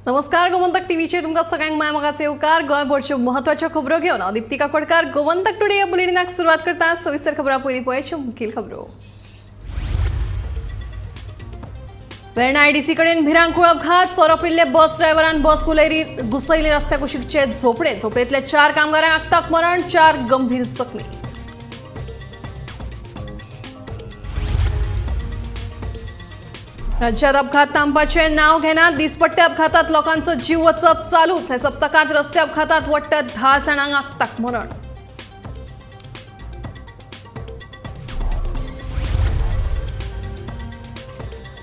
नमस्कार गोमंतक टीव्हीचे तुमका सगळ्यांक माय मगाचे येवकार गोंयभरच्यो म्हत्वाच्यो खबरो घेवन दीप्तिका कोडकार गोमंतक टुडे या बुलेटिनाक सुरवात करता। सविस्तर खबरां पयलीं पळोवच्यो मुखेल खबरो। वेर्णा आयडीसी कडेन भिरांकूळ अपघात, सोरोपिल्ले बस ड्रायव्हरान बस घुसयली रस्त्या कुशीकचे झोपडेंतले 4 कामगारांक आगताक मरण, 4 गंभीर जखमी। राज्यात अपघात थांबपाचे नाव घेनात, दिसपट्टे अपघातात लोकांचो जीव वचप चालूच। हे सप्तकांत रस्ते अपघातात वट्ट 10 जाणांक आगताक मरण।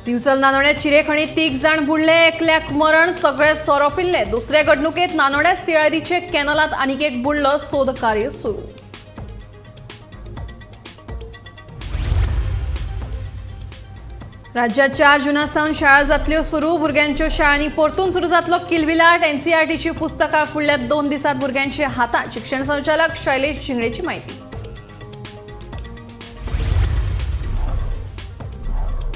दिवचल नानोड्या चिरेखणीत 3 जाण बुडले, एकल्याक मरण, सगळे सोरोपिल्ले। दुसरे घडणुकेत नानोड्या सियाळदीचे कॅनलात आनीक एक बुडलो, सोद कार्य सुरू। राज्यात 4 जुनासावन शाळा जातल्यो सुरू, भुरग्यांच्यो शाळांनी परतून सुरू जातलो किलबिलाट। एनसीईआरटीची पुस्तकां फुडल्या 2 दिसांत भुरग्यांच्या हातात, शिक्षण संचालक शैलेश शिंगडेची माहिती।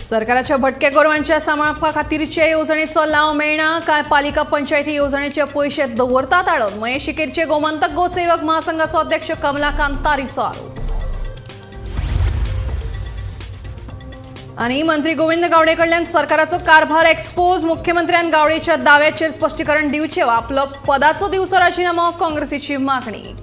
सरकाराच्या भटके गोरवांच्या सांबाळपा खातीरचे येवजणेचो लाव मेळना, काय पालिका पंचायती येवजणेचे पयशे दवरतात आडोन। महेश शिकेरचे गोमंतक गोसेवक महासंघाचो अध्यक्ष कमलाकांत तारीचो आरोप। आणि मंत्री गोविंद गावडे कडल्यान सरकाराचो कारभार एक्सपोज, मुख्यमंत्र्यान गावडेच्या दाव्याचेर स्पश्टीकरण दिवचे वा आपलो पदाचो दिवचो राजीनामो, काँग्रेसीची मागणी।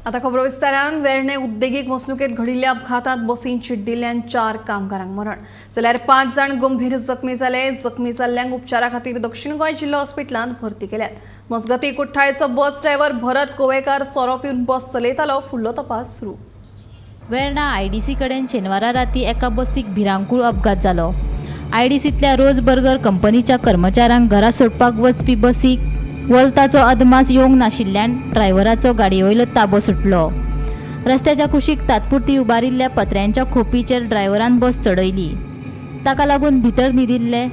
आता खबरो विस्तारान। वेर्णे उद्देगीक वसणुकेत घडिल्ल्या अपघातात बसीन चिड्डिल्ल्यान 4 कामगारांक मरण, जाल्यार 5 जाण गंभीर जखमी जाले। जखमी जाल्ल्यांक उपचारा खातीर दक्षिण गोंय जिल्लो हॉस्पिटलांत भरती केल्यात। मजगती कुठ्ठाळेचो बस ड्रायव्हर भरत गोवेकार सोरो पिवन बस चलयतालो, फुडलो तपास सुरू। वेर्णा आयडीसी कडेन शेनवारा राती एका बसीक भिरांकूळ अपघात जालो। आयडीसीतल्या रोज बर्गर कंपनीच्या कर्मचाऱ्यांक घरा सोडपाक वचपी बसीक वलताचो अदमास येवंक नाशिल्ल्यान ड्रायव्हराचो गाडयेवयलो ताबो सुटलो। रस्त्याच्या कुशीक तात्पुरती उबारिल्ल्या पत्र्यांच्या खोपीचेर ड्रायव्हरान बस चडयली। ताका लागून भितर न्हिदिल्ले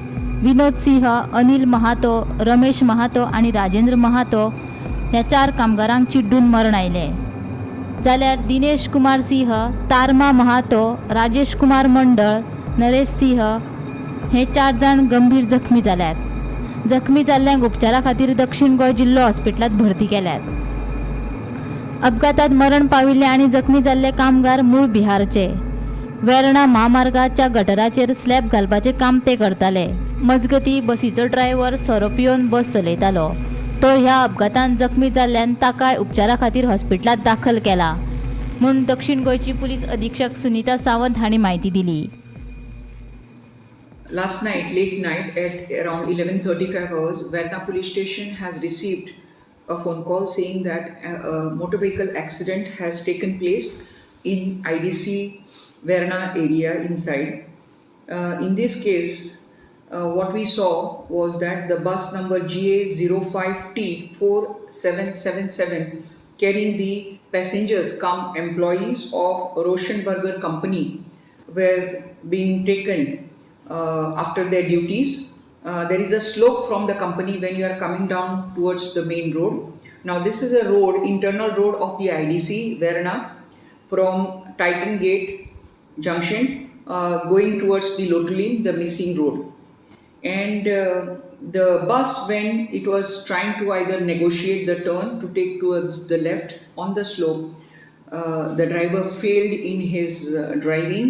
विनोद सिंह, अनिल महातो, रमेश महातो आनी राजेंद्र महातो ह्या 4 कामगारांक चिड्डून मरण आयले। जाल्यार दिनेश कुमार सिंह, तारमा महातो, राजेश कुमार मंडळ, नरेश सिंह हे 4 जाण गंभीर जखमी जाल्यात। जखमी जाल्ल्यांक उपचारा खातीर दक्षिण गोंय जिल्लो हॉस्पिटलांत भरती केल्यात। अपघातात मरण पाविल्ले आनी जखमी जाल्ले कामगार मूळ बिहारचे। वेर्णा महामार्गाच्या गटराचेर स्लॅब घालपाचे काम ते करताले। मजगती बसीचो ड्रायव्हर सोरो पिवन बस चलयतालो। तो ह्या अपघातांत जखमी जाल्ल्यान ताकाय उपचारा खातीर हॉस्पिटलांत दाखल केला, म्हूण दक्षिण गोंयची पुलीस अधीक्षक सुनीता सावंत हांणी म्हायती दिली। Last night, late night at around 11:35 hours, Verna police station has received a phone call saying that a motor vehicle accident has taken place in IDC Verna area inside. In this case, what we saw was that the bus number GA05T4777 carrying the passengers cum employees of Roshan Burger Company were being taken after their duties. There is a slope from the company when you are coming down towards the main road. Now this is a road, internal road of the IDC Verna, from Titan Gate Junction going towards the Lotulim, the missing road. And the bus, when it was trying to either negotiate the turn to take towards the left on the slope, the driver failed in his driving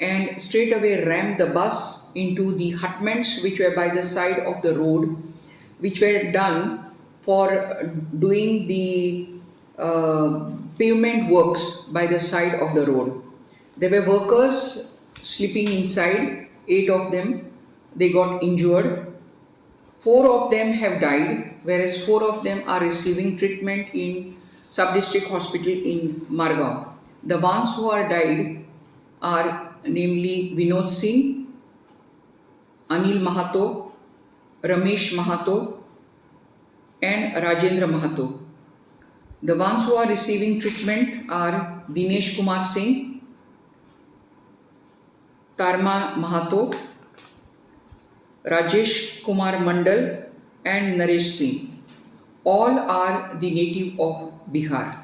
and straight away rammed the bus into the hutments which were by the side of the road, which were done for doing the pavement works by the side of the road. There were workers sleeping inside, 8 of them, they got injured. 4 of them have died, whereas 4 of them are receiving treatment in Sub-District Hospital in Margao. The ones who are died are namely Vinod Singh, Anil Mahato, Ramesh Mahato and Rajendra Mahato. The ones who are receiving treatment are Dinesh Kumar Singh, Tarma Mahato, Rajesh Kumar Mandal and Naresh Singh. All are the native of Bihar.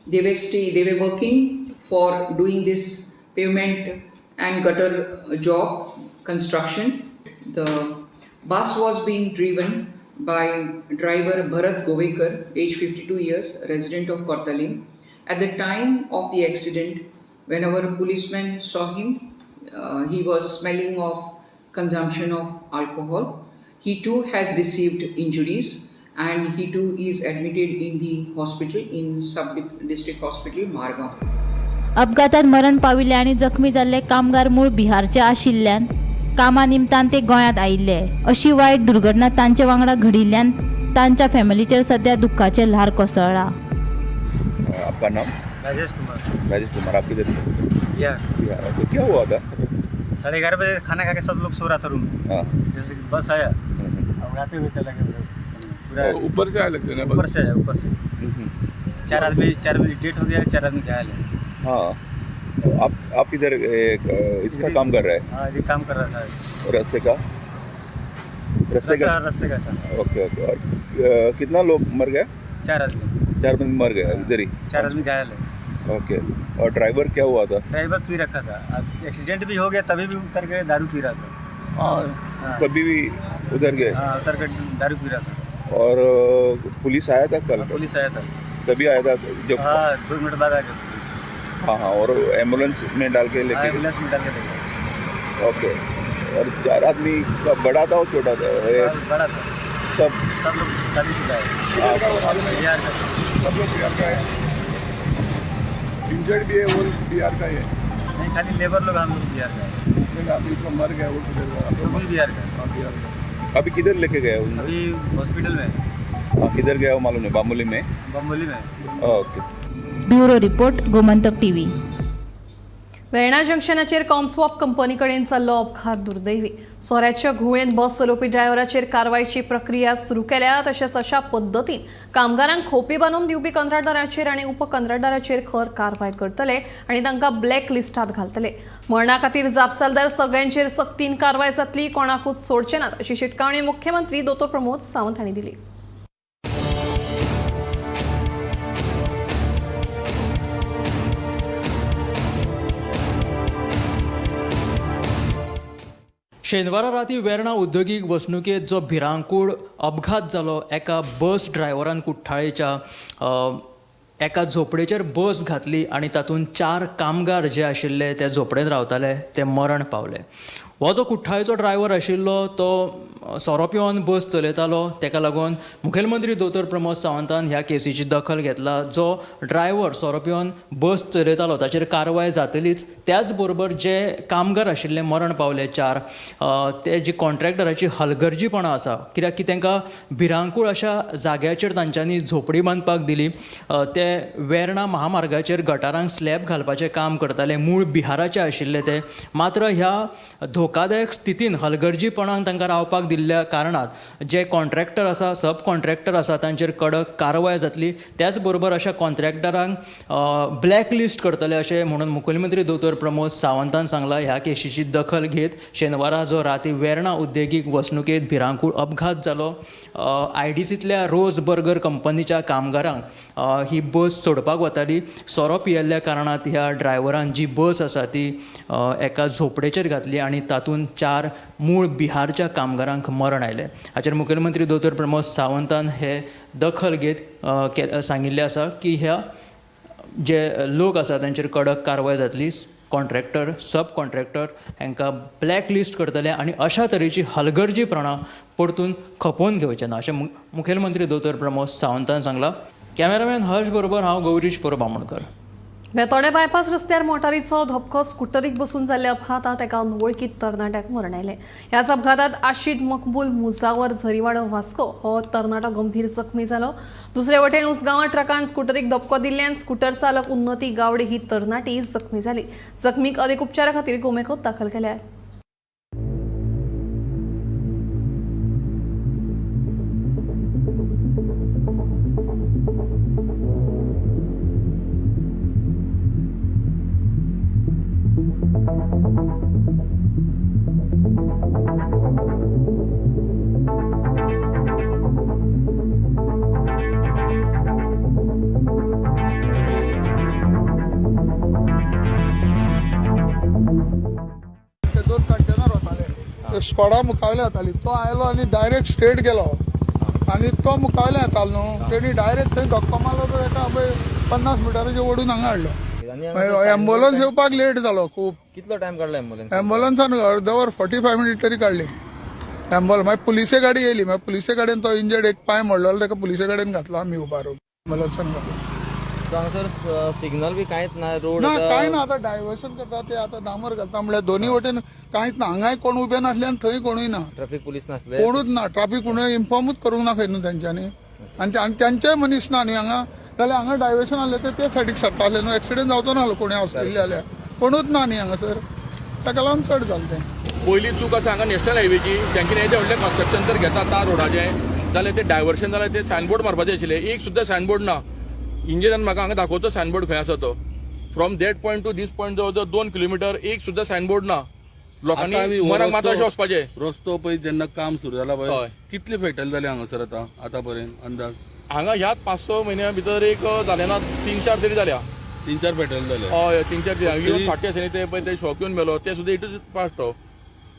They were working for doing this pavement and gutter job construction. The bus was being driven by driver Bharat Govekar, age 52 years, resident of Kortalim. At the time of the accident, when our policeman saw him, he was smelling of consumption of alcohol. He too has received injuries and he too is admitted in the hospital in sub-district hospital Margao. अपघातात मरण पाविल्ले आणि जखमी जाल्ले कामगार मूळ बिहारचे आशिल्ल्यान कामा निमतान ते गोंयांत आयिल्ले. अशी वायट दुर्घटना तांचे वांगडा घडिल्ल्यान तांच्या फॅमिलीचेर सध्या दुःखाचे ल्हार कोसळ्ळा. आपका नाम? राजेश कुमार। राजेश कुमार, आप किधर से? या बिहार। तो क्या हुआ था? 11:30 बजे खाना खा के सब लोग सो रहा था रूम में। हाँ। जैसे कि बस आया और आते हुए चला गया पूरा ऊपर से आया लगता है ना? ऊपर से आया, ऊपर से 4 बजे डेट हो गया, 4 आदमी घायल है। हाँ। आप इधर इसका काम कर रहे हैं? हाँ, ये काम कर रहा था रास्ते का रास्ते का था। Okay okay. और कितना लोग मर गए? 4 आदमी 4 बंदे मर गए इधर ही? 4 आदमी घायल है। ओके। और ड्राइवर क्या हुआ था? ड्राइवर पी रखा था। अब एक्सीडेंट भी हो गया, तभी भी उतर के दारू पी रहा था। हाँ, कभी भी उधर गए? हाँ, उतर के दारू पी रहा था। और पुलिस आया था कल? पुलिस आया था तभी आया था जब? हाँ, 2 मिनट बाद आ गया। हाँ हाँ। और एम्बुलेंस में डाल के लेके? एम्बुलेंस में डाल के लेके। ओके। और 4 आदमी का बड़ा था और छोटा था? बड़ा था। सब लोग शादीशुदा है। हाँ। बिहार का। सब लोग बिहार का है? इंजर्ड भी है वो बिहार का ही है? नहीं, खाली लेबर लोग, हम लोग बिहार का है। अभी तो मर गया वो किधर का? वो भी बिहार का। हाँ, बिहार का। अभी किधर लेके गए उनको? अभी हॉस्पिटल में है, किधर गया वो मालूम नहीं? बामुली में? बम्बोली में। Okay. Bureau report, Gomantak TV. Verna जंक्शनाचेर कॉमस्वॉप कंपनी कडेन जाल्लो अपघात दुर्दैवी. सोऱ्याच्या घुंवळेन बस चलोवपी ड्रायव्हराचेर कारवायची प्रक्रिया सुरू केल्या. तशेंच अशा पद्दतीन कामगारांक खोपी बांदून दिवपी कंत्राटदाराचेर आनी उपकंत्राटदाराचेर खर कारवाय करतले आनी तांकां ब्लॅक लिस्टात घालतले. मरणा खातीर जापसालदार सगळ्यांचेर सक्तीन कारवाय जातली, कोणाकूच सोडचे नात अशी शिटकावणी मुख्यमंत्री दोतोर प्रमोद सावंत हांणी दिली. शेनवारा राती वेर्णा उद्योगीक वसणुकेत जो भिरांकूळ अपघात जालो, एका बस ड्रायव्हरान कुठ्ठाळेच्या एका झोपडेचेर बस घातली आनी तातूंत 4 कामगार जे आशिल्ले ते झोपडेंत रावताले ते मरण पावले. हो जो कुठ्ठाळेचो ड्रायव्हर आशिल्लो तो सोरो पिवन बस चलयतालो, ताका लागून मुखेलमंत्री दोतोर प्रमोद सावंतान ह्या केसीची दखल घेतला. जो ड्रायव्हर सोरो पिवन बस चलयतालो ताचेर कारवाय जातलीच. त्याच बरोबर जे कामगार आशिल्ले मरण पावले 4, ते जी कॉन्ट्रॅक्टराची हलगर्जीपणां आसा, कित्याक की तांकां भिरांकूळ अशा जाग्याचेर तांच्यांनी झोपडी बांदपाक दिली. ते वेर्णा महामार्गाचेर गटारांक स्लॅब घालपाचें काम करताले, मूळ बिहाराचे आशिल्ले ते. मात्र ह्या धोकादायक स्थितीन हलगर्जीपणान तांकां रावपाक दिल्ल्या कारणात जे कॉन्ट्रॅक्टर आसा, सब कॉन्ट्रॅक्टर आसा, तांचेर कडक कारवाय जातली. त्याच बरोबर अशा कॉन्ट्रॅक्टरांक ब्लॅक लिस्ट करतले अशें म्हणून मुखेलमंत्री दोतोर प्रमोद सावंतान सांगलां. ह्या केशीची दखल घेत शेनवारा जो राती वेर्णा उद्देगीक वसणुकेत भिरांकूळ अपघात जालो, IDCंतल्या रोज बर्गर कंपनीच्या कामगारांक ही बस सोडपाक वताली. सोरो पियेल्ल्या कारणात ह्या ड्रायव्हरान जी बस आसा ती एका झोपडेचेर घातली आनी तातूंत 4 मूळ बिहारच्या कामगारांक मरण आयलें. हाचेर मुखेलमंत्री दोतोर प्रमोद सावंतान हे दखल घेत सांगिल्लें आसा की ह्या जे लोक आसा तांचेर कडक कारवाय जातली. कॉन्ट्रॅक्टर, सब कॉन्ट्रॅक्टर हांकां ब्लॅक लिस्ट करतले आनी अशा तरेची हलगर्जीपणां परतून खपोवन घेवचें ना अशें मुखेलमंत्री दोतोर प्रमोद सावंतान सांगलां. कॅमेरामॅन हर्ष बरोबर हांव गौरीश बामणकर. बेतोडे बायपास रस्त्यार मोटारीचो धपको स्कुटरीक बसून जाल्ल्या अपघातात एका अनवळखीत तरणाट्याक मरण आयलें. ह्याच अपघातात आशीद मकबूल मुजावर झरीवाडो वास्को हो तरणाटो गंभीर जखमी जालो. दुसरे वटेन उसगांवां ट्रकान स्कुटरीक धपको दिल्ल्यान स्कुटर चालक उन्नती गावडे ही तरणाटी जखमी जाली. जखमीक अदीक उपचारा खातीर गोमेकोत दाखल केल्यात. स्कॉडा मुखावले येताली तो आयलो आनी डायरेक्ट स्ट्रेट गेलो आनी तो मुखावले येतालो न्हू तेणी डायरेक्ट थंय धक्को मारलो तो एका 50 मिटराचेर ओडून हांगा हाडलो एम्बुलन्स येवपाक लेट जालो खूब कितलो टाइम काडलो एम्बुलन्सान अर्द वर 45 मिनिट तरी काडली मागीर पुलिसे गाडी येयली मागीर पुलिसे गाडयेन तो इंजर्ड एक पांय मोडलेलो ताका पुलिसे गाडयेन घातलो आमी उबारून एम्बुलन्सान घातलो हांगासर सिग्नल बी कांयच ना रोड ना कांय ना आतां डायवर्शन करता ते आतां डांबर घालता म्हणल्यार दोनी वटेन कांयच ना हांगाय कोण उबे नासले आनी थंय कोणूय ना ट्रॅफिक पुलीस नासले कोणूच ना ट्राफीक कोणूय इन्फॉर्मूच करूंक ना खंय न्हू तेंच्यांनी आनी तेंचेय मनीस ना न्ही हांगा जाल्यार हांगा डायवर्शन आसलें ते सायडीक सरताले न्हू एक्सिडेंट जावचो नासलो कोणी आसलेले जाल्यार कोणूच ना न्ही हांगासर ताका लागून चड जालें तें पयली चूक आसा हांगा नॅशनल हायवेची तेंच्यांनी येदे व्हडलें कन्स्ट्रक्शन जर घेता त्या रोडाचें जाल्यार ते डायवर्शन जाल्यार ते सायनबोर्ड मारपाचे आशिल्ले एक सुद्दां सायनबोर्ड ना इंजिनान म्हाका हांगा दाखोवचो सायनबोर्ड खंय आसा तो from that point to this point जवळ 2 किलोमिटर एक सुद्दां सायनबोर्ड ना लोकांनी मनाक मात्र अशें वचपाचें रस्तो पळय जेन्ना काम सुरू जालां पळय कितले फेटल जाले हांगासर आतां पर्यंत अंदाज हांगा ह्याच 5-6 म्हयन्या भितर एक जाले ना 3-4 तरी जाल्या 3-4 फेटल जाले हय 3-4 फाटी आसा न्ही ते पळय ते शॉक येवन मेलो ते सुद्दां इटूच पास तो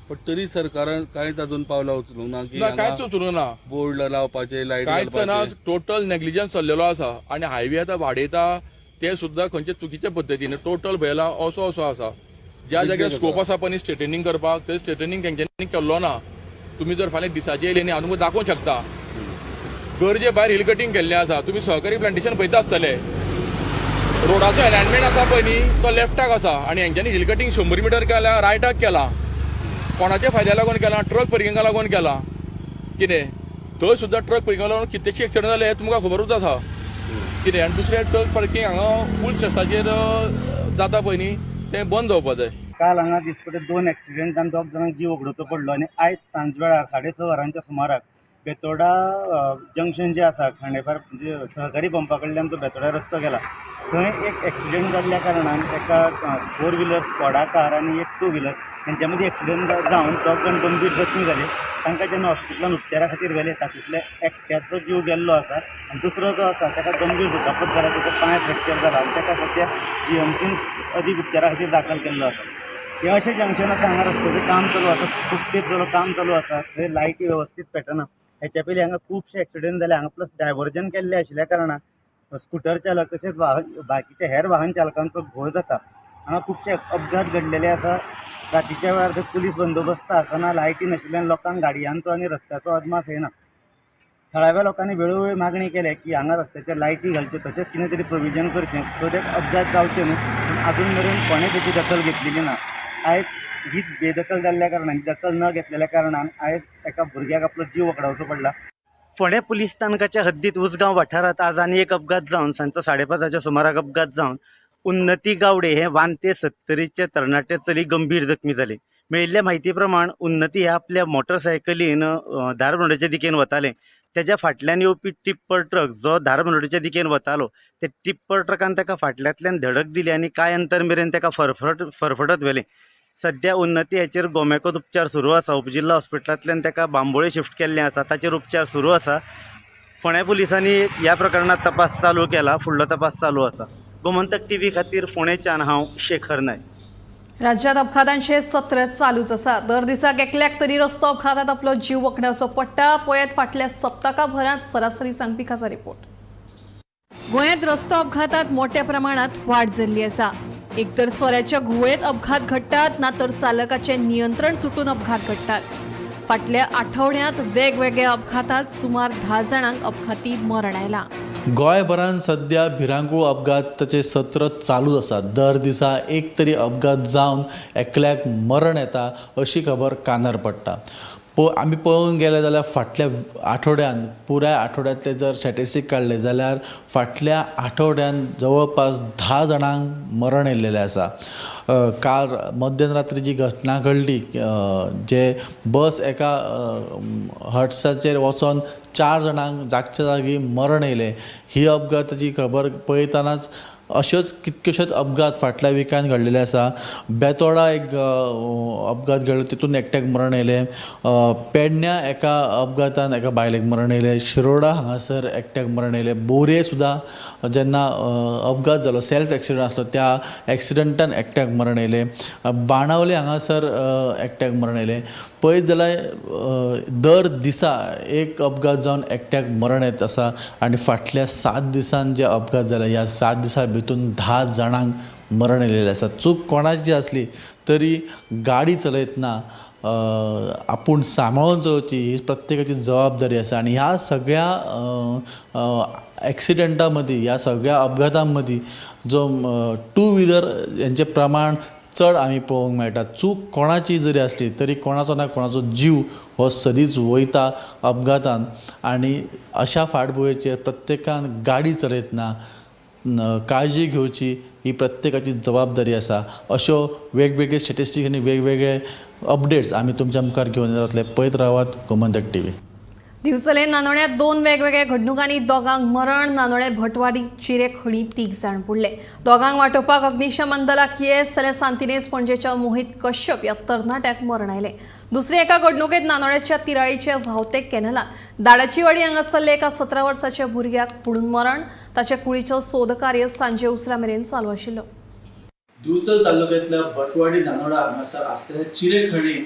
पण तरी सरकारान कांयच तातूंत पावलां उचलूंक ना की कांयच उचलूंक ना बोर्ड लावपाचे लायट कांयच ना टोटल नेग्लिजन्स चल्लेलो आसा आनी हायवे आतां वाडयता ते सुद्दां खंयचे चुकीचे पद्दतीन टोटल भयला असो आसा ज्या जाग्यार स्कोप आसा पळय स्ट्रेटनिंग करपाक थंय स्ट्रेटनिंग तेंच्यांनी केल्लो ना तुमी जर फाल्यां दिसाचे येयले न्ही हांव तुमकां दाखोवंक शकता गरजे भायर हिल कटींग केल्लें आसा तुमी सहकारी प्लांटेशन पळयता आसतले रोडाचो अलायनमेंट आसा पळय न्ही तो लेफ्टाक आसा आनी हेंच्यांनी हिल कटींग 100 मिटर केला रायटाक केला कोणाच्या फायद्या लागून केला ट्रक पार्किंगा लागून केला कितें थंय सुद्दां ट्रक पार्किंगा लागून कितलेशे एक्सिडंट जाले हें तुमकां खबरूच आसा कितें आनी दुसरें ट्रक पार्किंग हांगा फूल स्ट्रेसाचेर जाता पळय न्ही तें बंद जावपा जाय काल हांगा दिसपटे 2 एक्सिडेंटान 2 जाणांक जीव उगडोवचो पडलो आनी आयज सांज वेळार 6:30 वरांच्या सुमाराक बेतोडा जंक्शन जे आसा खांडेपार म्हणजे सहकारी पंपा कडल्यान तो बेतोडा रस्तो गेला थंय एक एक्सिडेंट जाल्ल्या कारणान एका 4 व्हिलर स्कॉडा कार आनी एक 2 व्हिलर तेंच्या मदीं एक्सिडेंट जावन 2 जाण गंभीर जखमी जाले तांकां जेन्ना हॉस्पिटलान उपचारा खातीर व्हेले तातूंतल्या एकट्याचो जीव गेल्लो आसा आनी दुसरो जो आसा ताका गंभीर दुखापत जाला ताचो पांय फ्रॅक्चर जाला आनी ताका सद्या GMCन अदीक उपचारा खातीर दाखल केल्लो आसा हे अशें जंक्शन आसा हांगा रस्त्याचें काम चालू आसा खूब तेंप जालो काम चालू आसा थंय लायटी वेवस्थीत पेटना हेच्या पयलीं हांगा खुबशे एक्सिडेंट जाले हांगा प्लस डायवर्जन केल्लें आशिल्ल्या कारणान स्कुटर चालक तशेंच बाकीच्या हेर वाहन चालकांचो घोळ जाता हांगा खुबशे अपघात घडलेले आसा रातीच्या वेळार थंय पुलीस बंदोबस्त आसना लायटी नाशिल्ल्यान लोकांक गाडयांचो आनी रस्त्याचो अदमास येना थळाव्या लोकांनी वेळोवेळी मागणी केल्या की हांगा रस्त्याचेर लायटी घालच्यो तशेंच कितें तरी प्रोविजन करचें सो दॅट अपघात जावचे न्हू पूण अजून मेरेन कोणें तेची दखल घेतलेली ना आयज हीच बेदखल जाल्ल्या कारणान दखल न घेतलेल्या कारणान आयज एका भुरग्याक आपलो जीव वगडावचो पडला फोंडे पुलीस स्थानकाच्या हद्दीत उसगांव वाठारात आज आनी एक अपघात जावन सांजचो 5:30 सुमाराक अपघात जावन उन्नती गावडे हे 70 तरणाटे चली गंभीर जखमी जाले मेळिल्ल्या म्हायती प्रमाण उन्नती हे आपल्या मोटरसायकलीन धारबांदोडेचे दिकेन वताले तेज्या फाटल्यान येवपी टिप्पर ट्रक जो धारबांदोडेच्या दिकेन वतालो ते टिप्पर ट्रकान ताका फाटल्यांतल्यान धडक दिली आनी कांय अंतर मेरेन ताका फरफटत व्हेलें सध्या उन्नती हेचेर गोमेकोत उपचार सुरू आसा उपजिल्हा हॉस्पिटलांतल्यान ताका बांबोळे शिफ्ट केल्लें आसा ताचेर उपचार सुरू आसा फोंडे पुलिसांनी ह्या प्रकरणात तपास चालू केला फुडलो तपास चालू आसा गोमंतक TV खातीर फोंडेच्यान हांव शेखर नायक राज्यात अपघातांचे सत्र चालूच आसा दर दिसाक एकल्याक तरी रस्तो अपघातात आपलो जीव वखडावचो पडटा पळयत फाटल्या सप्तकाभरांत सरासरी सांगपी खासा रिपोर्ट गोंयांत रस्तो अपघातात मोठ्या प्रमाणात वाड जाल्ली आसा एक तर चोऱ्याच्या घुवळेत अपघात घडटात ना तर चालकाचे नियंत्रण सुटून अपघात घडटात फाटल्या आठवड्यांत वेगवेगळ्या अपघातात सुमार 10 जाणांक अपघाती मरण आयलां गोंयभरांत सध्या भिरांकूळ अपघाताचें सत्र चालूच आसा दर दिसा एक तरी अपघात जावन एकल्याक मरण येता अशी खबर कानार पडटा आमी पळोवंक गेले जाल्यार फाटल्या आठवड्यान पुराय आठवड्यांतले जर स्टॅटिस्टीक काडले जाल्यार फाटल्या आठवड्यान जवळपास 10 जाणांक मरण येयल्लेलें आसा काल मध्यरात्री जी घटना घडली जे बस एका हट्साचेर वचोन 4 जाणांक जागच्या जागी मरण येयलें ही अपघाताची खबर पळयतानाच अश्योच कितक्योशेच अपघात फाटल्या विकान घडलेले आसा. बेतोडा एक अपघात घडलो, तितून एकट्याक मरण येयलें. पेडण्या एका अपघातान एका बायलेक मरण येयलें. शिरोडा हांगासर एकट्याक मरण येयलें. बोरये सुद्दां जेन्ना अपघात जालो, सेल्फ एक्सिडंट आसलो, त्या एक्सिडंटान एकट्याक मरण येयलें. बाणावले हांगासर एकट्याक मरण येयलें. पळयत जाल्यार दर दिसा एक अपघात जावन एकट्याक मरण येत आसा. आनी फाटल्या 7 दिसान जे अपघात जाले, ह्या 7 दिसां भितून 10 जाणांक मरण येयलेलें आसा. चूक कोणाची आसली तरी गाडी चलयतना आपूण सांबाळून चलोवची ही प्रत्येकाची जबाबदारी आसा. आनी ह्या सगळ्या एक्सिडेंटा मदीं, ह्या सगळ्या अपघातां मदीं जो 2 व्हिलर हेंचें प्रमाण चड आमी पळोवंक मेळटा. चूक कोणाची जरी आसली तरी कोणाचो ना कोणाचो जीव हो सदींच वयता अपघातान. आनी अशा फाटभुंयेचेर प्रत्येकान गाडी चलयतना काळजी घेवची ही प्रत्येकाची जबाबदारी आसा. अश्यो वेगवेगळे स्टॅटिस्टिक्स आनी वेगवेगळे अपडेट्स आमी तुमच्या मुखार घेवन येतले. पळयत रावात गोमंतक TV. दिवचले नानोड्यात 2 वेगवेगळ्या घडणुकांनी दोगांक मरण. नानोडे भटवाडी चिरेखणी 3 जाण बुडले. दोगांक वाटोवपाक अग्निशमन दलाक येस जाल्यार सांतिनेज पणजेच्या मोहित कश्यप ह्या तरणाट्याक मरण आयलें. दुसरे एका घडणुकेत नानोड्याच्या तिराळीच्या व्हांवते कॅनलात दाडाची वाडी हांगासरले एका 17 वर्साच्या भुरग्याक बुडून मरण. ताच्या कुळीचो सोद कार्य सांजे उसरा मेरेन चालू आशिल्लो. दिवचल तालुक्यांतल्या भटवाडी नानोडा हांगासर आसलेल्या चिरेखणीन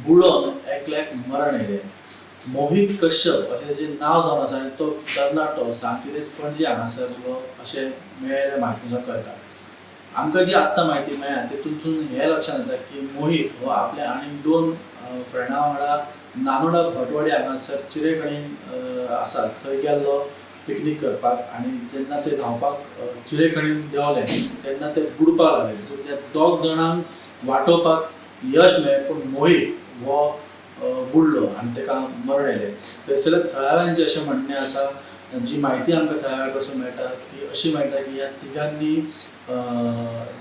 बुडोवन एकल्याक मरण येयलें. मोहित कश्यप अशें ताचें नांव जावन आसा आनी तो तरणाटो सांतिनेज पणजे हांगासरलो अशें मेळ्ळें म्हायतीनुसार कळटा. आमकां जी आत्तां म्हायती मेळ्ळ्या तितून हें लक्षांत येता की मोहित हो आपल्या आनीक 2 फ्रेंडां वांगडा नानोडा भटवाडी हांगासर चिरेखणीन आसा थंय गेल्लो पिकनीक करपाक. आनी जेन्ना ते न्हांवपाक चिरेखणीन देंवले तेन्ना ते बुडपाक लागले. तितून त्या 2 जाणांक वाटोवपाक यश मेळ्ळें पूण मोहित हो बुडलो आनी ताका मरण येयलें. थंयसरल्या थळाव्यांचें अशें म्हणणें आसा, जी म्हायती आमकां थळाव्या कडसून मेळटा ती अशी मेळटा की ह्या तिगांनी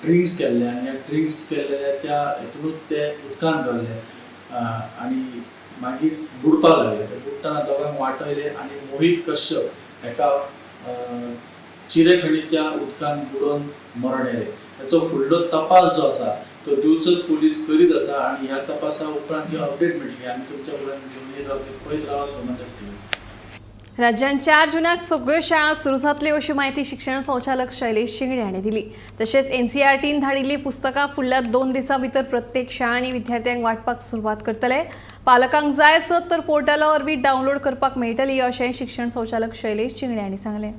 ड्रिंक्स केल्ले आनी ह्या ड्रिंक्स केल्लेल्या त्या हितूनूच ते उदकांत धरले आनी मागीर बुडपाक लागले. ते बुडटाना दोगांक वाटयले आनी मोहित कश्यप एका चिरेखणीच्या उदकांत बुडोवन मरण येयलें. ताचो फुडलो तपास जो आसा तो दिवचल पुलीस करीत आसा आनी ह्या तपासा उपरांत जी अपडेट मेळटली आमी तुमच्या फुड्यान घेवन येत रावतले. पळयत रावात गोमंतक TV. राज्यात 4 जुनाक सगळ्यो शाळा सुरू जातल्यो अशी माहिती शिक्षण संचालक शैलेश शिंगडे हांणी दिली. तशेंच NCERTन धाडिल्ली पुस्तकां फुडल्या 2 दिसां भितर प्रत्येक शाळांनी विद्यार्थ्यांक वाटपाक सुरवात करतले. पालकांक जाय आसत तर पोर्टला वरवीं डावनलोड करपाक मेळटली अशें शिक्षण संचालक शैलेश शिंगडे हांणी सांगलें.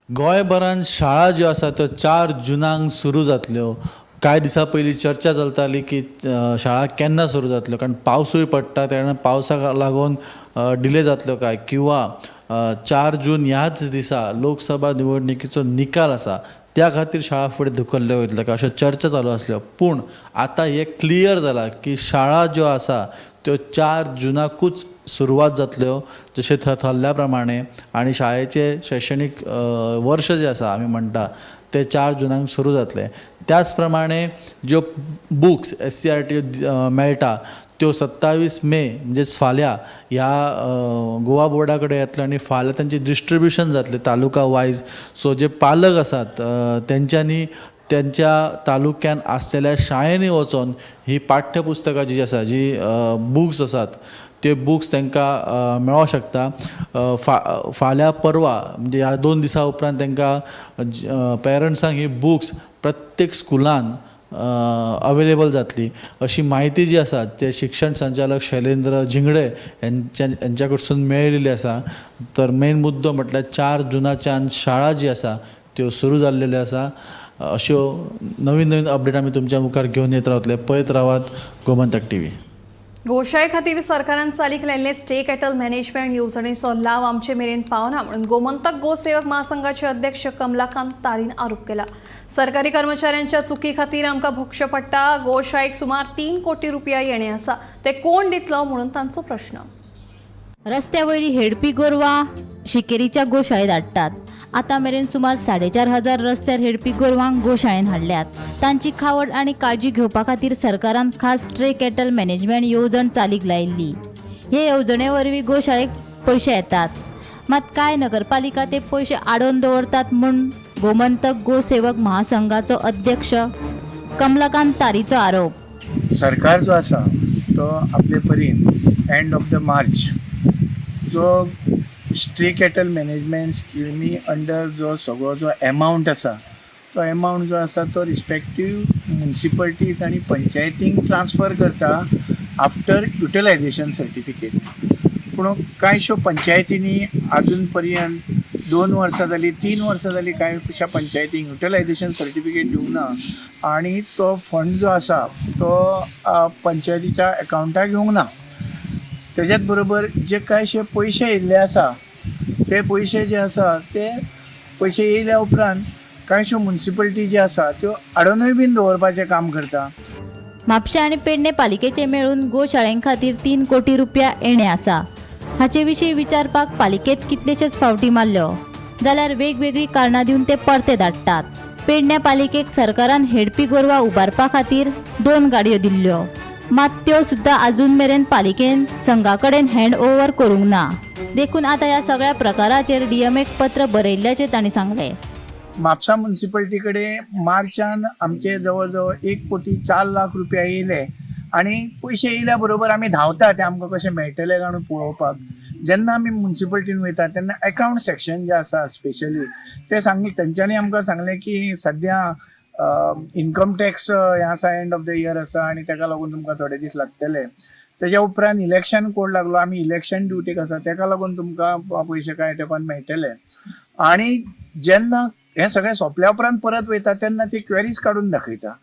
गोंयभरांत शाळा ज्यो आसा त्यो 4 जुनाक सुरू जातल्यो. कांय दिसां पयलीं चर्चा चलताली की शाळा केन्ना सुरू जातल्यो, कारण पावसूय पडटा तेन्ना पावसाक लागून डिले जातल्यो काय, किंवा 4 जून ह्याच दिसा लोकसभा निवडणुकीचो निकाल आसा त्या खातीर शाळा फुडें धुकल्ल्यो वयतल्यो काय अश्यो चर्चा चालू आसल्यो. पूण आतां हें क्लियर जालां की शाळा ज्यो आसा त्यो 4 जुनाकूच सुरवात जातल्यो जशें थरल्या प्रमाणे. आनी शाळेचें शैक्षणीक वर्श जें आसा आमी म्हणटा ते 4 जुनाक सुरू जातले. त्याच प्रमाणे ज्यो बुक्स SCERT मेळटा त्यो 27 मे म्हणजेच फाल्यां ह्या गोवा बोर्डा कडेन येतले आनी फाल्यां तांचे डिस्ट्रिब्युशन जातलें तालुका वायज. सो जे पालक आसात तेंच्यांनी त्यांच्या तालुक्यान आसलेल्या शाळेंनी वचून ही पाठ्यपुस्तकां जी आसा, जी बुक्स आसात ते बुक्स तांकां मेळों शकता. फाल्यां परवा म्हणजे ह्या 2 दिसां उपरांत तांकां पेरंट्सांक ही बुक्स प्रत्येक स्कुलान अवेलेबल जातली अशी माहिती जी आसा ते शिक्षण संचालक शैलेंद्र जिंगडे यांच्या कडसून मेळिल्ली आसा. तर मेन मुद्दो म्हटल्यार 4 जुनाच्यान शाळा जी आसा त्यो सुरू जाल्लेल्यो आसा. अश्यो नवीन नवीन अपडेट आमी तुमच्या मुखार घेवन येत रावतले. पळयत रावात गोमंतक TV. गोशाळे खातीर सरकारान चालीक लायिल्ले स्टे कॅटल मॅनेजमेंट येवजणेचो लाव आमचे मेरेन पावना म्हणून गोमंतक गोसेवक महासंघाचे अध्यक्ष कमलाकांत तारीन आरोप केला. सरकारी कर्मचाऱ्यांच्या चुकी खातीर आमकां भोगचें पडटा. गोशाळेक सुमार 3 कोटी रुपया येणे आसा ते कोण दितलो म्हणून तांचो प्रश्न. रस्त्या वयली हेडपी गोरवां शिकेरीच्या गोशाळेत हाडटात. आतां मेरेन सुमार 4,500 रस्त्यार हेडपी गोरवांक गोशाळेन हाडल्यात. तांची खावड आनी काळजी घेवपा खातीर सरकारान खास स्ट्रे कॅटल मॅनेजमेंट येवजण चालीक लायिल्ली. हे येवजणे वरवीं गोशाळेक पयशे येतात, मात कांय नगरपालिका ते पयशे आडोवन दवरतात म्हूण गोमंतक गोसेवक महासंघाचो अध्यक्ष कमलाकांत तारीचो आरोप. सरकार जो आसा तो आपले परीन एंड ऑफ द मार्च जो स्ट्री कॅटल मॅनेजमेंट स्किमी अंडर जो सगळो जो एमावंट आसा तो एमावंट जो आसा तो रिस्पेक्टीव म्युनिसिपलिटीज आनी पंचायतींक ट्रान्सफर करता आफ्टर युटिलायझेशन सर्टिफिकेट. पूण कांयश्यो पंचायतींनी आजून पर्यंत 2 वर्सां जालीं 3 वर्सां जालीं कांयशा पंचायतींक युटिलायझेशन सर्टिफिकेट दिवंक ना आनी तो फंड जो आसा तो पंचायतीच्या एकावंटाक येवंक ना. तेज्याच बरोबर जे कांयशे पयशे येयल्ले आसा ते पयशे जे आसा ते पयशे येयल्या उपरांत कांयश्यो म्युनिसिपलिटी जे आसा त्यो आडोनूय बीन दवरपाचें काम करता. म्हापशें आनी पेडणे पालिकेचे मेळून गोशाळें खातीर 3 कोटी रुपया येणे आसा. हाचे विशीं विचारपाक पालिकेत कितलेशेच फावटी मारल्यो जाल्यार वेगवेगळी कारणां दिवन ते परते धाडटात. पेडण्या पालिकेक सरकारान हेडपी गोरवां उबारपा खातीर 2 गाडयो दिल्ल्यो, मात त्यो सुद्दां आजून मेरेन पालिकेन संघा कडेन हँड ओव्हर करूंक ना. देखून आतां ह्या सगळ्या प्रकाराचेर डीएमएक पत्र बरयल्ल्याचें तांणी सांगलें. म्हापसा म्युनिसिपलिटी कडेन मार्चान आमचे जवळ जवळ 1 कोटी 4 लाख रुपया येयले आनी पयशे येयल्या बरोबर आमी धांवता ते आमकां कशें मेळटले काय म्हणून पळोवपाक. जेन्ना आमी म्युनिसिपलिटीन वयता तेन्ना अकावंट सेक्शन जे आसा स्पेशली ते सांगले, तेंच्यांनी आमकां सांगलें की सद्या इन्कम टॅक्स हें आसा एंड ऑफ द इयर आसा आनी ताका लागून तुमकां थोडे दीस लागतले. तेज्या उपरांत इलेक्शन कोड लागलो, आमी इलेक्शन ड्युटीक आसा ताका लागून तुमकां पयशे कांय तेंपान मेळटले. आनी जेन्ना हें सगळें सोंपल्या उपरांत परत वयता तेन्ना ती क्वेरीज काडून दाखयता.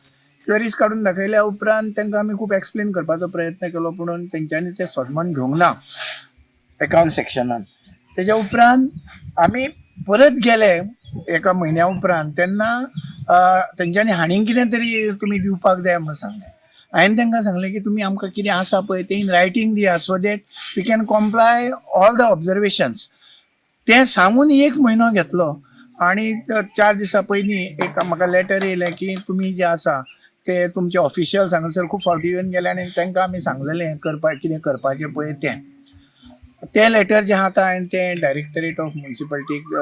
क्वेरीज काडून दाखयल्या उपरांत तांकां आमी खूब एक्सप्लेन करपाचो प्रयत्न केलो पूण तेंच्यांनी तें सोदमन घेवंक ना एकावंट सेक्शनान. तेज्या उपरांत आमी परत गेले 1 म्हयन्या उपरांत तेन्ना तेंच्यांनी हाणीं कितें तरी तुमी दिवपाक जाय म्हणून सांगलें. हांवें तांकां सांगलें की तुमी आमकां कितें आसा पळय तें इन रायटींग दिया so that we can comply all the observations. तें सांगून 1 म्हयनो घेतलो आनी 4 दिसां पयलीं म्हाका लेटर येयलें की तुमी जे आसा ते तुमचे ऑफिशियल्स हांगासर खूब फावटी येवन गेले आनी तांकां आमी सांगलेलें कितें करपाचें पळय तें लेटर जें आसा हांवें तें डायरेक्टरेट ऑफ म्युनिसिपलिटीक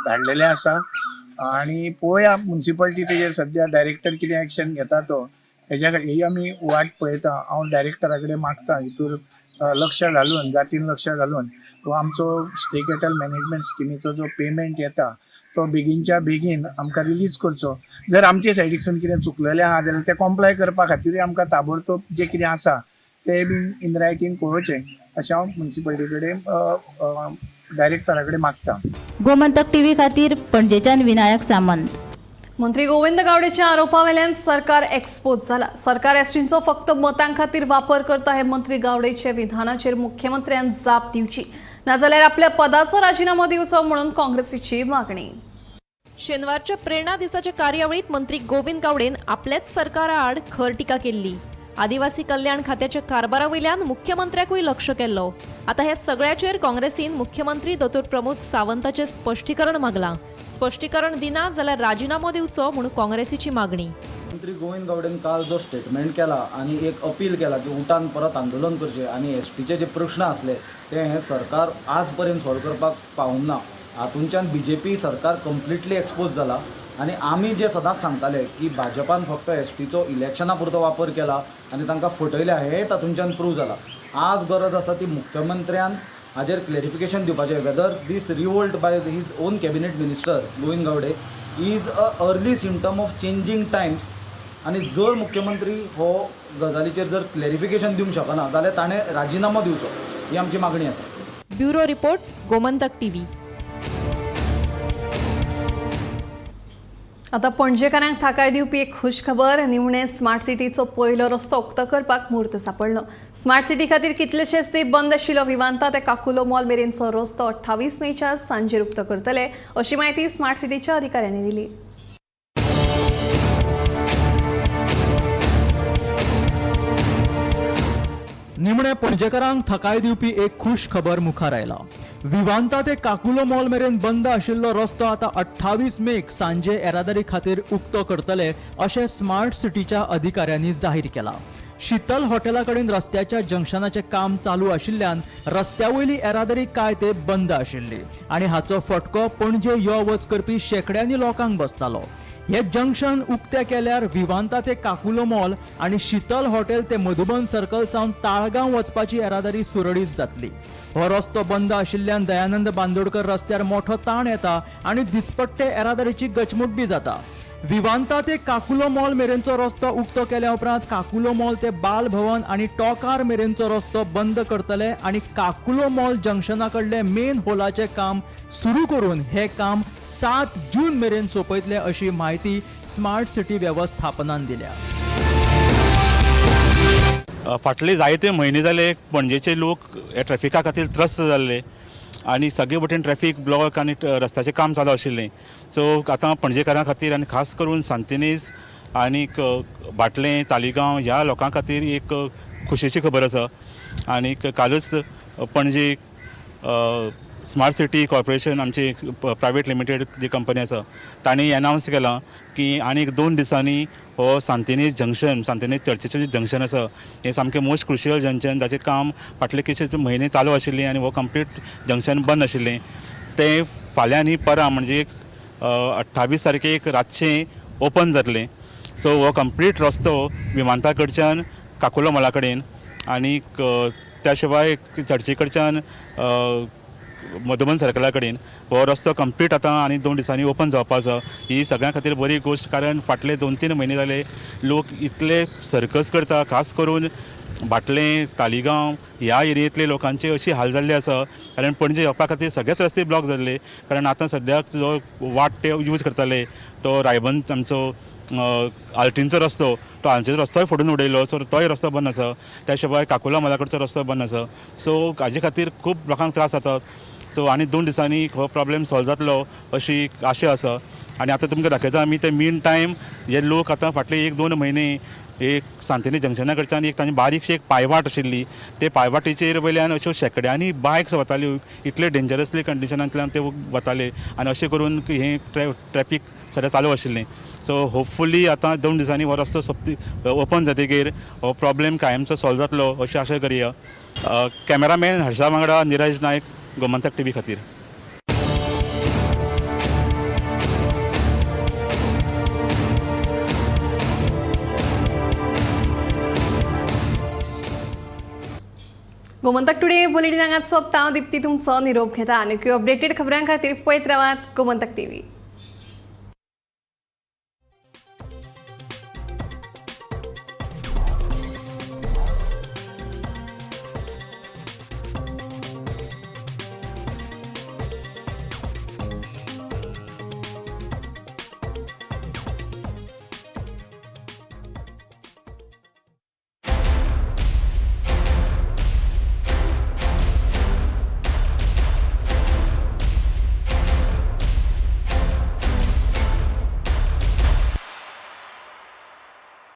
धाडलेलें आसा आनी पळोवया म्युनिसिपलिटी तेजेर सद्या डायरेक्टर कितें एक्शन घेता तो हेज्या ही आमी वाट पळयता. हांव डायरेक्टरा कडेन मागता हितूर लक्ष घालून जातीन लक्ष घालून तो आमचो स्ट्री कॅटल मॅनेजमेंट स्किमीचो जो पेमेंट येता तो बेगीनच्या बेगीन आमकां रिलीज करचो. जर आमचे सायडीकसून कितें चुकलेलें आहा जाल्यार ते कॉम्प्लाय करपा खातीर आमकां ताबडतोब जें कितें आसा तें बीन इन रायटींग कळोवचें अशें हांव म्युनिसिपलिटी कडेन डायरेक्टरा कडेन मागता. गोमंतक टीव्ही खातीर पणजेच्यान विनायक सामंत. मंत्री गोविंद गावडेच्या आरोपावेल्यान सरकार एक्सपोज जाला. सरकार एसटींचो फक्त मतां खातीर वापर करता हे मंत्री गावडेचे विधानाचेर मुख्यमंत्र्यान जाप दिवची नाजाल्यार आपल्या पदाचो राजीनामो दिवचो म्हणून काँग्रेसीची मागणी. शेनवारच्या प्रेरणा दिसाच्या कार्यावळीत मंत्री गोविंद गावडेन आपल्याच सरकारा आड खर टिका केल्ली. आदिवासी कल्याण खात्याच्या कारभारावयल्यान मुख्यमंत्र्याकूय लक्ष केल्लो. आता ह्या सगळ्याचेर काँग्रेसीन मुख्यमंत्री दोतोर प्रमोद सावंताचे स्पश्टीकरण मागलां. स्पश्टीकरण दिना जाल्यार राजीनामो दिवचो म्हणून काँग्रेसीची मागणी. मंत्री गोविंद गावडेन काल जो स्टेटमेंट केला आणि एक अपील केला की उठान परत आंदोलन करचें आणि एसटीचे जे प्रश्न आसले ते हे सरकार आज पर्यंत सॉल्व करपाक पावूंक ना. हातूंच्यान बीजेपी सरकार कंप्लिटली एक्सपोज जाला आणि आमी जे सदांच सांगताले की भाजपान फक्त एसटीचो इलेक्शना पुरतो वापर केला आणि तांकां फटयल्या हे तातूंच्यान प्रूव जाला. आज गरज आसा ती मुख्यमंत्र्यान हाजेर क्लॅरिफिकेशन दिवपाचें whether this revolt by his own cabinet minister Govind Gaude is a early symptom of changing times. आणि जर मुख्यमंत्री हो गजालीचेर जर क्लॅरिफिकेशन दिवंक शकना जाल्यार ताणें राजीनामो दिवचो ही आमची मागणी आसा. Bureau report Gomantak TV. आता पणजेकारांक थाकाय दिवपी एक खुश खबर. निमणे स्मार्ट सिटीचो पयलो रस्तो उक्तो करपाक मुहूर्त सांपडलो. स्मार्ट सिटी खातीर कितलेशेच ते बंद आशिल्लो विमानतळ ते काकुलो मॉल मेरेनचो रस्तो 28 मेच्या सांजेर उक्तो करतले अशी माहिती स्मार्ट सिटीच्या अधिकाऱ्यांनी दिली. निमणे पणजेकारांक थाकाय दिवपी एक खुश खबर मुखार आयला. विवांता ते काकुलो मॉल मेरेन बंद आशिल्लो रस्तो आता 28 मेक सांजे येरादारी खातीर उक्तो करतले अशें स्मार्ट सिटीच्या अधिकाऱ्यांनी जाहीर केला. शीतल हॉटेला कडेन रस्त्याच्या जंक्शनाचे काम चालू आशिल्ल्यान रस्त्यावयली येरादारी काय ते बंद आशिल्ली आनी हाचो फटको पणजे यो वच करपी शेकड्यांनी लोकांक बसतालो. हे जंक्शन उक्ते केल्यार विवांता ते काकुलो मॉल आणि शीतल हॉटेल ते मधुबन सर्कल सावन ताळगांव वचपाची येरादारी सुरळीत जातली. हो रस्तो बंद आशिल्ल्यान दयानंद बांदोडकर रस्त्यार मोठो ताण येता आणि दिसपट्टे येरादारीची गचमूट बी जाता. विवांता ते काकुलो मॉल मेरेनचो रस्तो उक्तो केल्या उपरांत काकुलो मॉल ते बाल भवन आणि टॉकार मेरेनचो रस्तो बंद करतले आणि काकुलो मॉल जंक्शना कडले मेन होलाचे काम सुरू करून हे काम 7 जून मेरेन सोंपयतले अशी माहिती स्मार्ट सिटी वेवस्थापनान दिल्या. फाटले जायते म्हयने जाले पणजेचे लोक हे ट्रॅफिका खातीर त्रस्त जाल्ले आनी सगळे वटेन ट्रॅफिक ब्लॉक आनी रस्त्याचें काम चालू आशिल्लें. सो आतां पणजेकारां खातीर आनी खास करून सांतिनेज आनीक बाटलें तालिगांव ह्या लोकां खातीर एक खुशेची खबर आसा. आनीक कालच पणजे स्मार्ट सिटी कॉर्पोरेशन आमची प्रायवेट लिमिटेड जी कंपनी आसा तांणी अनावन्स केलां की आनीक 2 दिसांनी हो सांतिनेज जंक्शन सांतिनेज चर्चीचें जें जंक्शन आसा हें सामकें मोस्ट क्रुशियल जंक्शन जाचें काम फाटले कितलेशे म्हयने चालू आशिल्लें आनी हो कंप्लीट जंक्शन बंद आशिल्लें तें फाल्यां न्ही परां म्हणजे 28 तारखेक रातचें ओपन जातलें. सो हो कंप्लीट रस्तो विमानतळा कडच्यान काकुलो मॉला कडेन आनीक त्या शिवाय चर्ची कडच्यान मधुबन सर्कला कडेन हो रस्तो कंप्लीट आतां आनी 2 दिसांनी ओपन जावपा आसा. ही सगळ्यां खातीर बरी गोश्ट कारण फाटले 2-3 म्हयने जाले लोक इतले सर्कस करता खास करून बाटलें तालिगांव ह्या एरियेंतले लोकांचे अशी हाल जाल्ले आसा कारण पणजे येवपा खातीर सगळेच रस्ते ब्लॉक जाल्ले कारण आतां सद्याक जो वाट ते यूज करताले तो रायबंद आमचो आल्टीनचो रस्तो तो हांचो रस्तोय फोडून उडयलो सो तोय रस्तो बंद आसा. त्या शिवाय काकुला मॉला कडचो रस्तो बंद आसा. सो हाजे खातीर खूब लोकांक त्रास जातात. सो आनी 2 दिसांनी हो प्रॉब्लेम सॉल्व जातलो अशी आशा आसा. आनी आतां तुमकां दाखयता आमी ते मीन टायम जे लोक आतां फाटले 1-2 म्हयने एक सांतिनेज जंक्शना कडच्यान एक तांची बारीकशी एक पायवाट आशिल्ली ते पायवाटीचेर वयल्यान अश्यो शेकड्यांनी बायक्स वताल्यो इतले डेंजरसली कंडिशनांतल्यान ते वताले आनी अशें करून हें ट्रॅफिक सद्या चालू आशिल्लें. सो होपफुली आतां 2 दिसांनी हो रस्तो ओपन जातकीर हो प्रॉब्लेम कायमचो सॉल्व जातलो अशी आशा करया. कॅमेरामॅन हर्षा वांगडा निरज नायक गोमंतक TV खातीर. गोमंतक टुडे बुलेटिन हांगाच सोंपता. हांव दिप्ती तुमचो निरोप घेता. आनी अपडेटेड खबरां खातीर पळयत रावात गोमंतक TV.